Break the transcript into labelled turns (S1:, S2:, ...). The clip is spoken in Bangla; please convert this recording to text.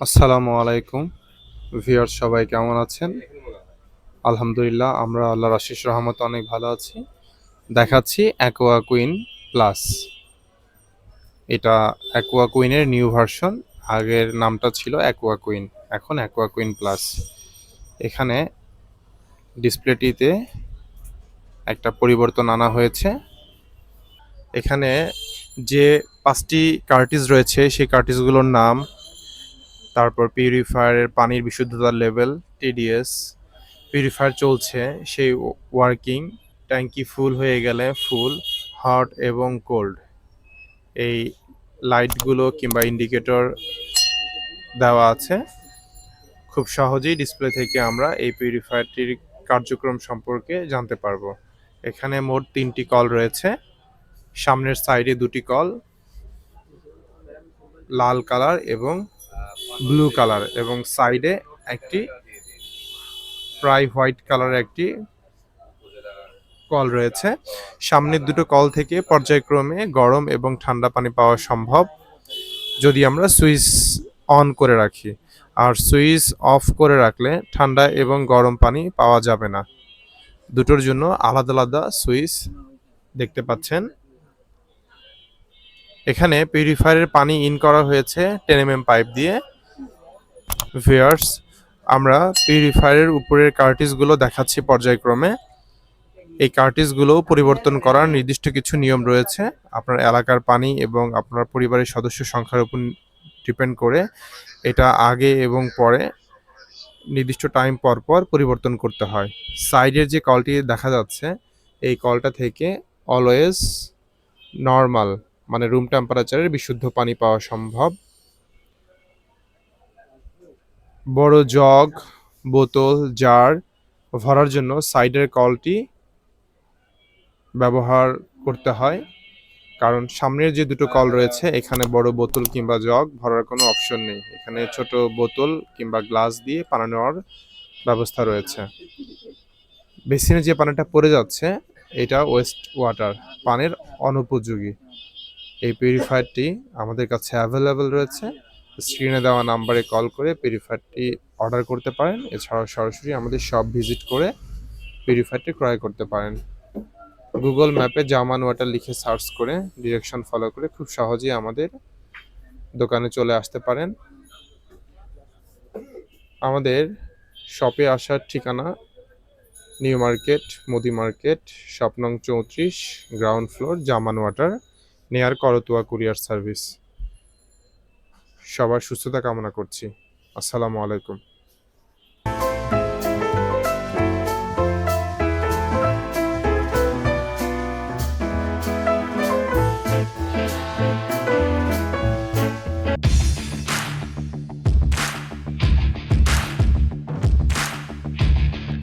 S1: আসসালামু আলাইকুম ভিউয়ার্স, সবাই কেমন আছেন? আলহামদুলিল্লাহ, আমরা আল্লাহর আশিস রহমতে অনেক ভালো আছি। দেখাচ্ছি অ্যাকোয়া কুইন প্লাস। এটা অ্যাকোয়া কুইনের নিউ ভার্সন। আগের নামটা ছিল অ্যাকোয়া কুইন, এখন অ্যাকোয়া কুইন প্লাস। এখানে ডিসপ্লেটিতে একটা পরিবর্তন আনা হয়েছে। এখানে যে 5টি কার্টিজ রয়েছে সেই কার্টিজগুলোর নাম, তারপর পিউরিফায়ারের পানির বিশুদ্ধতার লেভেল, টিডিএস, পিউরিফায়ার চলছে সেই ওয়ার্কিং, ট্যাঙ্কি ফুল হয়ে গেলে ফুল, হট এবং কোল্ড, এই লাইটগুলো কিংবা ইন্ডিকেটর দেওয়া আছে। খুব সহজেই ডিসপ্লে থেকে আমরা এই পিউরিফায়ারটির কার্যক্রম সম্পর্কে জানতে পারবো। এখানে মোট 3টি কল রয়েছে। সামনের সাইডে 2টি কল, লাল কালার এবং ব্লু কালার, এবং সাইডে একটি প্রায় হোয়াইট কালার একটি কল রয়েছে। সামনের দুটো কল থেকে পর্যায়ক্রমে গরম এবং ঠান্ডা পানি পাওয়া সম্ভব যদি আমরা সুইচ অন করে রাখি, আর সুইচ অফ করে রাখলে ঠান্ডা এবং গরম পানি পাওয়া যাবে না। দুটোর জন্য আলাদা আলাদা সুইচ দেখতে পাচ্ছেন। এখানে পিউরিফায়ারের পানি ইন করা হয়েছে 10 mm পাইপ দিয়ে। ভিউয়ার্স, আমরা পিউরিফায়ারের উপরের কার্টিজগুলো দেখাচ্ছি পর্যায়ক্রমে। এই কার্টিজগুলো পরিবর্তন করার নির্দিষ্ট কিছু নিয়ম রয়েছে। আপনার এলাকার পানি এবং আপনার পরিবারের সদস্য সংখ্যার উপর ডিপেন্ড করে এটা আগে এবং পরে নির্দিষ্ট টাইম পর পর পরিবর্তন করতে হয়। সাইডের যে কলটি দেখা যাচ্ছে, এই কলটা থেকে অলওয়েজ নর্মাল, মানে রুম টেম্পারেচারের বিশুদ্ধ পানি পাওয়া সম্ভব। বড় জগ, বোতল, জার ভরার জন্য সাইডের কলটি ব্যবহার করতে হয়, কারণ সামনের যে দুটো কল রয়েছে এখানে বড় বোতল কিংবা জগ ভরার কোনো অপশন নেই। এখানে ছোট বোতল কিংবা গ্লাস দিয়ে পানি নেওয়ার ব্যবস্থা রয়েছে। বেসিনে যে পানিটা পড়ে যাচ্ছে এটা ওয়েস্ট ওয়াটার, পানির অনুপযোগী। এই পিউরিফায়ারটি আমাদের কাছে অ্যাভেলেবেল রয়েছে। স্ক্রিনে দেওয়া নাম্বারে কল করে পিউরিফায়ারটি অর্ডার করতে পারেন। এছাড়াও সরাসরি আমাদের শপ ভিজিট করে পিউরিফায়ারটি ক্রয় করতে পারেন। গুগল ম্যাপে জামান ওয়াটার লিখে সার্চ করে ডিরেকশন ফলো করে খুব সহজেই আমাদের দোকানে চলে আসতে পারেন। আমাদের শপে আসার ঠিকানা new market, Modi market, shop নং 34, ground floor, Zaman water, near Karatoya courier service. সবার সুস্থতা কামনা করছি। আসসালামু আলাইকুম।